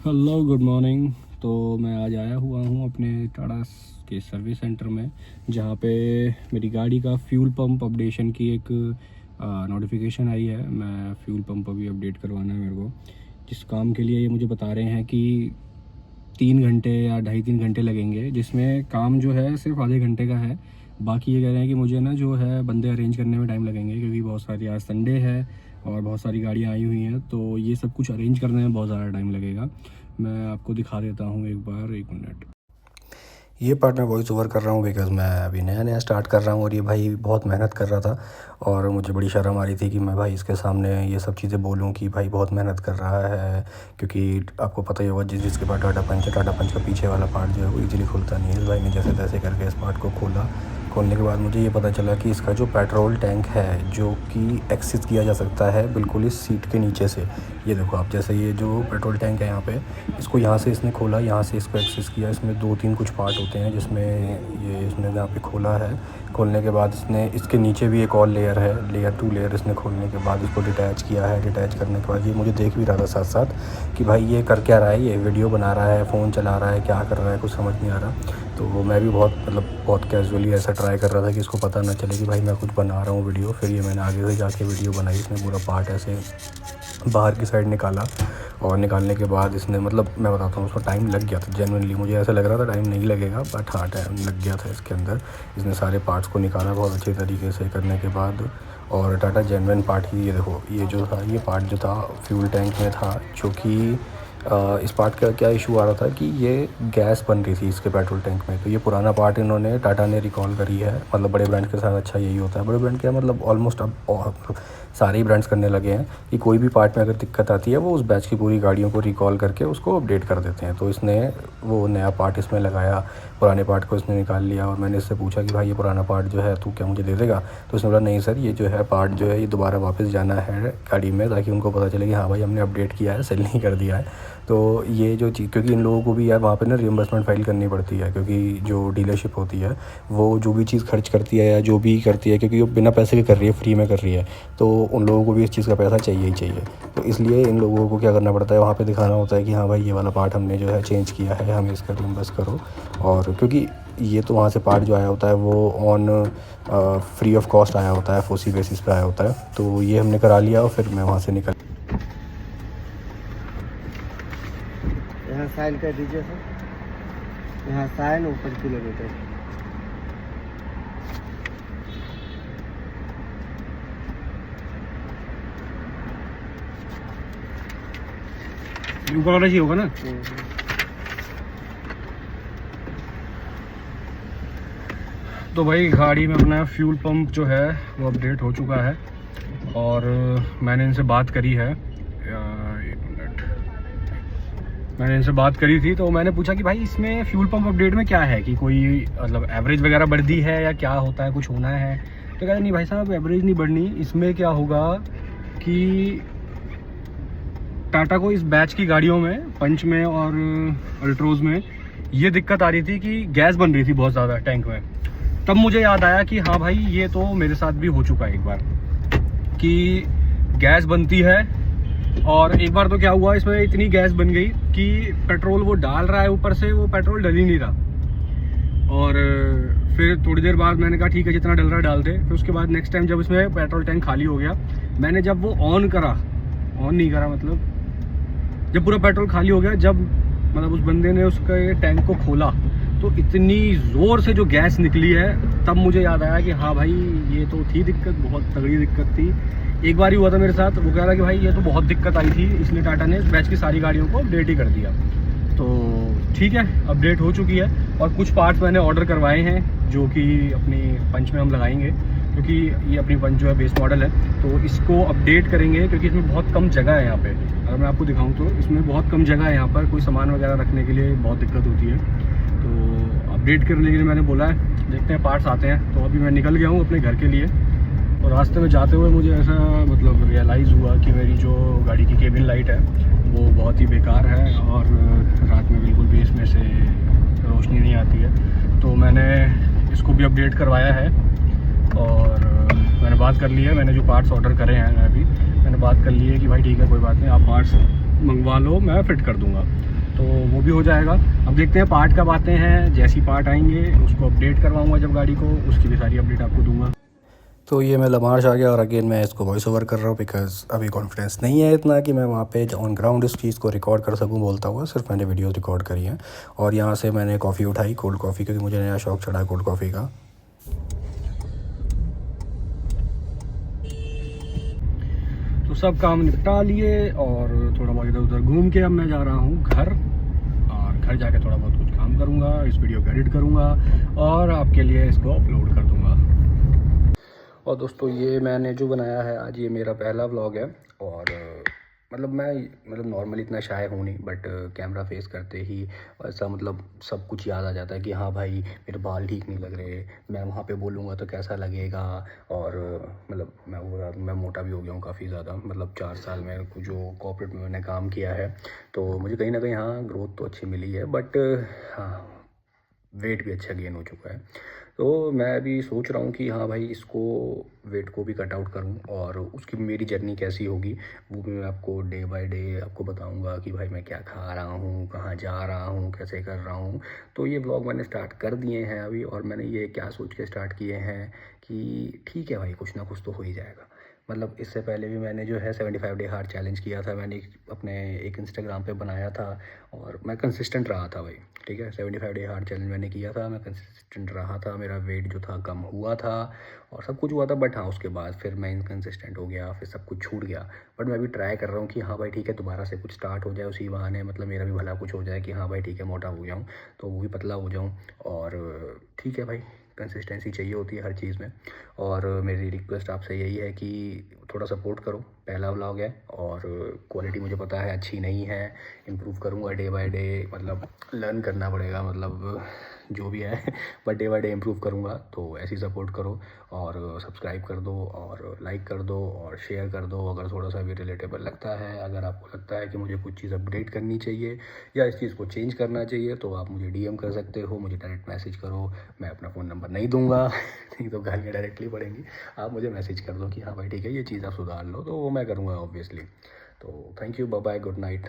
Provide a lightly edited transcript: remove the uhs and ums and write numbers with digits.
Hello good morning. तो मैं आज आया हुआ हूँ अपने टाटा के सर्विस सेंटर में, जहाँ पे मेरी गाड़ी का फ्यूल पंप अपडेशन की एक नोटिफिकेशन आई है। मैं फ्यूल पंप अभी अपडेट करवाना है मेरे को, जिस काम के लिए ये मुझे बता रहे हैं कि 3 घंटे या 2.5-3 घंटे लगेंगे, जिसमें काम जो है सिर्फ आधे घंटे का है। बाकी ये कह रहे हैं कि मुझे ना जो है बंदे अरेंज करने में टाइम लगेंगे, क्योंकि बहुत सारी आज संडे है और बहुत सारी गाड़ियाँ आई हुई हैं, तो ये सब कुछ अरेंज करने में बहुत ज़्यादा टाइम लगेगा। मैं आपको दिखा देता हूँ एक बार, 1 मिनट। ये पार्ट मैं वॉइस ओवर कर रहा हूँ बिकॉज़ मैं अभी नया नया स्टार्ट कर रहा हूँ और ये भाई बहुत मेहनत कर रहा था और मुझे बड़ी शर्म आ रही थी कि मैं भाई इसके सामने ये सब चीज़ें बोलूँ कि भाई बहुत मेहनत कर रहा है। क्योंकि आपको पता ही होगा जिसके पास टाटा पंच है, टाटा पंच का पीछे वाला पार्ट जो है वो ईजिली खुलता नहीं है। इस भाई ने जैसे तैसे करके इस पार्ट को खोलने के बाद मुझे ये पता चला कि इसका जो पेट्रोल टैंक है जो कि एक्सेस किया जा सकता है बिल्कुल इस सीट के नीचे से। ये देखो आप, जैसे ये जो पेट्रोल टैंक है यहाँ पे, इसको यहाँ से इसने खोला, यहाँ से इसको एक्सेस किया। इसमें 2-3 कुछ पार्ट होते हैं, जिसमें ये इसने यहाँ पे खोला है। खोलने के बाद इसने इसके नीचे भी एक और लेयर है, लेयर 2 लेयर इसने खोलने के बाद इसको डिटैच किया है। डिटैच करने के बाद ये मुझे देख भी रहा था साथ साथ कि भाई ये कर क्या रहा है, ये वीडियो बना रहा है, फ़ोन चला रहा है, क्या कर रहा है, कुछ समझ नहीं आ रहा। तो मैं भी बहुत कैजुअली ऐसा ट्राई कर रहा था कि इसको पता ना चले कि भाई मैं कुछ बना रहा हूँ वीडियो। फिर ये मैंने आगे से जाके वीडियो बनाई। इसने पूरा पार्ट ऐसे बाहर की साइड निकाला और निकालने के बाद इसने मैं बताता हूँ, उसको टाइम लग गया था। जेन्युइनली मुझे ऐसा लग रहा था टाइम नहीं लगेगा, बट हाँ टाइम लग गया था इसके अंदर। इसने सारे पार्ट्स को निकाला बहुत अच्छे तरीके से करने के बाद, और टाटा जेन्युइन पार्ट ही ये देखो, ये जो था ये पार्ट जो था फ्यूल टैंक में था, जो कि इस पार्ट का क्या इशू आ रहा था कि ये गैस बन रही थी इसके पेट्रोल टैंक में। तो ये पुराना पार्ट इन्होंने टाटा ने रिकॉल करी है। बड़े ब्रांड के साथ अच्छा यही होता है। बड़े ब्रांड क्या ऑलमोस्ट अब सारे ही ब्रांड्स करने लगे हैं कि कोई भी पार्ट में अगर दिक्कत आती है वो उस बैच की पूरी गाड़ियों को रिकॉल करके उसको अपडेट कर देते हैं। तो इसने वो नया पार्ट इसमें लगाया, पुराने पार्ट को इसने निकाल लिया। और मैंने इससे पूछा कि भाई ये पुराना पार्ट जो है तू क्या मुझे दे देगा? तो इसने बोला नहीं सर, ये जो है पार्ट जो है ये दोबारा वापस जाना है गाड़ी में, ताकि उनको पता चले कि हाँ भाई हमने अपडेट किया है, सेल नहीं कर दिया है। तो ये जो चीज़, क्योंकि इन लोगों को भी यार वहाँ पे ना रिइंबर्समेंट फाइल करनी पड़ती है, क्योंकि जो डीलरशिप होती है वो जो भी चीज़ खर्च करती है या जो भी करती है, क्योंकि वो बिना पैसे के कर रही है, फ्री में कर रही है, तो उन लोगों को भी इस चीज़ का पैसा चाहिए ही चाहिए। तो इसलिए इन लोगों को क्या करना पड़ता है, वहाँ पे दिखाना होता है कि हाँ भाई ये वाला पार्ट हमने जो है चेंज किया है, हमें इसका रिइंबर्स करो। और क्योंकि ये तो वहाँ से पार्ट जो आया होता है वो ऑन फ्री ऑफ कॉस्ट आया होता है, फोसी बेसिस पे आया होता है। तो ये हमने करा लिया और फिर मैं वहाँ से निकल। यहाँ साइन कर दीजिए सर, यहाँ साइन ऊपर किलोमीटर। ऊपर वाला ही होगा ना। तो भाई गाड़ी में अपना फ्यूल पंप जो है वो अपडेट हो चुका है और मैंने इनसे बात करी है। 1 मिनट, मैंने इनसे बात करी थी। तो मैंने पूछा कि भाई इसमें फ्यूल पंप अपडेट में क्या है, कि कोई एवरेज वगैरह बढ़ दी है या क्या होता है, कुछ होना है? तो कहते नहीं भाई साहब, एवरेज नहीं बढ़नी। इसमें क्या होगा कि टाटा को इस बैच की गाड़ियों में, पंच में और अल्ट्रोज में ये दिक्कत आ रही थी कि गैस बन रही थी बहुत ज़्यादा टैंक में। तब मुझे याद आया कि हाँ भाई ये तो मेरे साथ भी हो चुका है एक बार, कि गैस बनती है। और एक बार तो क्या हुआ, इसमें इतनी गैस बन गई कि पेट्रोल वो डाल रहा है ऊपर से, वो पेट्रोल डल ही नहीं रहा। और फिर थोड़ी देर बाद मैंने कहा ठीक है जितना डल रहा है डाल दे। फिर उसके बाद नेक्स्ट टाइम जब इसमें पेट्रोल टैंक खाली हो गया, मैंने जब वो ऑन नहीं करा जब पूरा पेट्रोल खाली हो गया, जब उस बंदे ने उसका टैंक को खोला तो इतनी ज़ोर से जो गैस निकली है, तब मुझे याद आया कि हाँ भाई ये तो थी दिक्कत, बहुत तगड़ी दिक्कत थी। एक बार ही हुआ था मेरे साथ, वो कह रहा कि भाई ये तो बहुत दिक्कत आई थी, इसलिए टाटा ने बैच की सारी गाड़ियों को अपडेट ही कर दिया। तो ठीक है, अपडेट हो चुकी है। और कुछ पार्ट्स मैंने ऑर्डर करवाए हैं जो कि अपनी पंच में हम लगाएंगे, क्योंकि ये अपनी पंच जो है बेस मॉडल है, तो इसको अपडेट करेंगे। क्योंकि इसमें बहुत कम जगह है यहाँ पे, अगर मैं आपको दिखाऊँ तो इसमें बहुत कम जगह है यहाँ पर, कोई सामान वगैरह रखने के लिए बहुत दिक्कत होती है। तो अपडेट करने के लिए मैंने बोला है, देखते हैं पार्ट्स आते हैं। तो अभी मैं निकल गया हूँ अपने घर के लिए, और रास्ते में जाते हुए मुझे ऐसा रियलाइज़ हुआ कि मेरी जो गाड़ी की केबिन लाइट है वो बहुत ही बेकार है और रात में बिल्कुल भी इसमें से रोशनी नहीं आती है। तो मैंने इसको भी अपडेट करवाया है और मैंने बात कर ली है। मैंने जो पार्ट्स ऑर्डर करे हैं मैंने बात कर ली है कि भाई ठीक है कोई बात नहीं, आप पार्ट्स मंगवा लो, मैं फ़िट कर दूँगा। तो वो भी हो जाएगा। अब देखते हैं पार्ट कब आते हैं, जैसी पार्ट आएंगे उसको अपडेट करवाऊँगा जब गाड़ी को, उसकी भी सारी अपडेट आपको दूँगा। तो ये मैं लमार्च आ गया और अगेन मैं इसको वॉइस ओवर कर रहा हूँ बिकॉज़ अभी कॉन्फिडेंस नहीं है इतना कि मैं वहाँ पे ऑन ग्राउंड इस चीज़ को रिकॉर्ड कर सकूँ बोलता हुआ। सिर्फ मैंने वीडियोस रिकॉर्ड करी हैं और यहाँ से मैंने कॉफ़ी उठाई, कोल्ड कॉफ़ी, क्योंकि मुझे नया शौक चढ़ा कोल्ड कॉफ़ी का। तो सब काम निपटा लिए और थोड़ा बहुत इधर उधर घूम के अब मैं जा रहा हूँ घर, और घर जाके थोड़ा बहुत कुछ काम करूँगा, इस वीडियो को एडिट करूँगा और आपके लिए इसको अपलोड कर दूँगा। और दोस्तों ये मैंने जो बनाया है आज, ये मेरा पहला व्लॉग है। और मैं नॉर्मली इतना शाय हूँ नहीं, बट कैमरा फेस करते ही ऐसा सब कुछ याद आ जाता है कि हाँ भाई मेरे बाल ठीक नहीं लग रहे, मैं वहाँ पे बोलूँगा तो कैसा लगेगा। और मैं मोटा भी हो गया हूँ काफ़ी ज़्यादा, 4 साल में जो कॉर्पोरेट में मैंने काम किया है, तो मुझे कहीं ना कहीं हाँ ग्रोथ तो अच्छी मिली है, बट हाँ वेट भी अच्छा गेन हो चुका है। तो मैं अभी सोच रहा हूँ कि हाँ भाई इसको वेट को भी कट आउट करूँ, और उसकी मेरी जर्नी कैसी होगी वो भी मैं आपको डे बाय डे आपको बताऊँगा कि भाई मैं क्या खा रहा हूँ, कहाँ जा रहा हूँ, कैसे कर रहा हूँ। तो ये ब्लॉग मैंने स्टार्ट कर दिए हैं अभी, और मैंने ये क्या सोच के स्टार्ट किए हैं कि ठीक है भाई कुछ ना कुछ तो हो ही जाएगा। इससे पहले भी मैंने जो है 75 डे हार्ट चैलेंज किया था, मैंने अपने एक इंस्टाग्राम पे बनाया था, और मैं कंसिस्टेंट रहा था भाई, ठीक है। 75 डे हार्ट चैलेंज मैंने किया था, मैं कंसिस्टेंट रहा था, मेरा वेट जो था कम हुआ था और सब कुछ हुआ था। बट हाँ उसके बाद फिर मैं इनकंसिस्टेंट हो गया, फिर सब कुछ छूट गया। बट मैं अभी ट्राई कर रहा हूँ कि हाँ भाई ठीक है दोबारा से कुछ स्टार्ट हो जाए, उसी बहाने मेरा भी भला कुछ हो जाए कि हाँ भाई ठीक है मोटा हो जाऊँ तो वो भी पतला हो जाऊँ। और ठीक है भाई कंसिस्टेंसी चाहिए होती है हर चीज़ में, और मेरी रिक्वेस्ट आपसे यही है कि थोड़ा सपोर्ट करो। पहला व्लॉग है और क्वालिटी मुझे पता है अच्छी नहीं है, इम्प्रूव करूँगा डे बाय डे, लर्न करना पड़ेगा जो भी है, but day by day improve करूँगा। तो ऐसी सपोर्ट करो और सब्सक्राइब कर दो और लाइक कर दो और शेयर कर दो अगर थोड़ा सा भी रिलेटेबल लगता है। अगर आपको लगता है कि मुझे कुछ चीज़ अपडेट करनी चाहिए या इस चीज़ को चेंज करना चाहिए तो आप मुझे DM कर सकते हो, मुझे डायरेक्ट मैसेज करो। मैं अपना फ़ोन नंबर नहीं दूंगा नहीं तो गालियाँ डायरेक्टली पड़ेंगी। आप मुझे मैसेज कर दो कि हाँ भाई ठीक है ये चीज़ आप सुधार लो, तो वो मैं करूँगा ऑब्वियसली। तो thank you, bye bye, good night.